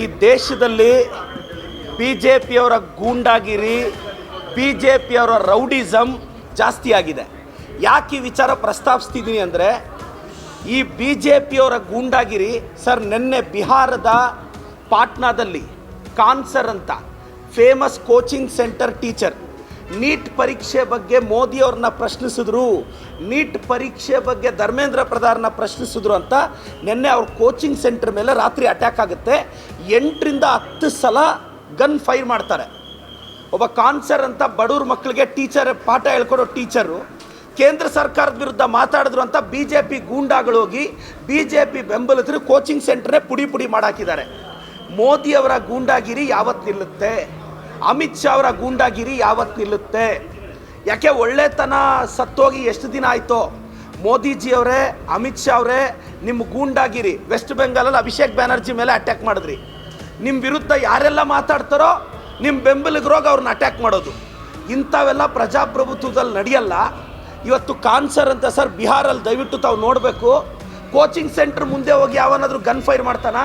ಈ ದೇಶದಲ್ಲಿ ಬಿ ಜೆ ಪಿಯವರ ಗೂಂಡಾಗಿರಿ, ಬಿ ಜೆ ಪಿಯವರ ರೌಡಿಸಮ್ ಜಾಸ್ತಿ ಆಗಿದೆ. ಯಾಕೆ ಈ ವಿಚಾರ ಪ್ರಸ್ತಾಪಿಸ್ತಿದ್ದೀನಿ ಅಂದರೆ, ಈ ಬಿ ಜೆ ಪಿಯವರ ಗೂಂಡಾಗಿರಿ ಸರ್, ನಿನ್ನೆ ಬಿಹಾರದ ಪಾಟ್ನಾದಲ್ಲಿ ಕಾನ್ಸರ್ ಅಂತ famous coaching centre teacher NEET ಪರೀಕ್ಷೆ ಬಗ್ಗೆ ಮೋದಿಯವ್ರನ್ನ ಪ್ರಶ್ನಿಸಿದ್ರು, ನೀಟ್ ಪರೀಕ್ಷೆ ಬಗ್ಗೆ ಧರ್ಮೇಂದ್ರ ಪ್ರಧಾನ್ನ ಪ್ರಶ್ನಿಸಿದ್ರು ಅಂತ ನಿನ್ನೆ ಅವ್ರ ಕೋಚಿಂಗ್ ಸೆಂಟರ್ ಮೇಲೆ ರಾತ್ರಿ ಅಟ್ಯಾಕ್ ಆಗುತ್ತೆ. 8ರಿಂದ 10 ಸಲ ಗನ್ ಫೈರ್ ಮಾಡ್ತಾರೆ. ಒಬ್ಬ ಕಾನ್ಸರ್ ಅಂತ ಬಡವ್ರ ಮಕ್ಕಳಿಗೆ ಪಾಠ ಹೇಳ್ಕೊಡೋ ಟೀಚರು ಕೇಂದ್ರ ಸರ್ಕಾರದ ವಿರುದ್ಧ ಮಾತಾಡಿದ್ರು ಅಂತ ಬಿ ಜೆ ಪಿ ಗೂಂಡಾಗಳು ಹೋಗಿ ಬಿ ಜೆ ಪಿ ಬೆಂಬಲಿತರು ಕೋಚಿಂಗ್ ಸೆಂಟ್ರೇ ಪುಡಿ ಮಾಡಾಕಿದ್ದಾರೆ. ಮೋದಿಯವರ ಗೂಂಡಾಗಿರಿ ಯಾವತ್ತು ನಿಲ್ಲುತ್ತೆ? ಅಮಿತ್ ಶಾ ಅವರ ಗೂಂಡಾಗಿರಿ ಯಾವತ್ತು ನಿಲ್ಲುತ್ತೆ? ಯಾಕೆ ಒಳ್ಳೆತನ ಸತ್ತೋಗಿ ಎಷ್ಟು ದಿನ ಆಯಿತೋ? ಮೋದಿಜಿಯವರೇ, ಅಮಿತ್ ಶಾ ಅವರೇ, ನಿಮ್ಮ ಗೂಂಡಾಗಿರಿ ವೆಸ್ಟ್ ಬೆಂಗಾಲಲ್ಲಿ ಅಭಿಷೇಕ್ ಬ್ಯಾನರ್ಜಿ ಮೇಲೆ ಅಟ್ಯಾಕ್ ಮಾಡಿದ್ರಿ. ನಿಮ್ಮ ವಿರುದ್ಧ ಯಾರೆಲ್ಲ ಮಾತಾಡ್ತಾರೋ ನಿಮ್ಮ ಬೆಂಬಲಿಗರೋಗಿ ಅವ್ರನ್ನ ಅಟ್ಯಾಕ್ ಮಾಡೋದು, ಇಂಥವೆಲ್ಲ ಪ್ರಜಾಪ್ರಭುತ್ವದಲ್ಲಿ ನಡೆಯಲ್ಲ. ಇವತ್ತು ಕಾನ್ಸರ್ ಅಂತ ಸರ್ ಬಿಹಾರಲ್ಲಿ ದಯವಿಟ್ಟು ತಾವು ನೋಡಬೇಕು. ಕೋಚಿಂಗ್ ಸೆಂಟರ್ ಮುಂದೆ ಹೋಗಿ ಯಾವನಾದರೂ ಗನ್ ಫೈರ್ ಮಾಡ್ತಾನಾ?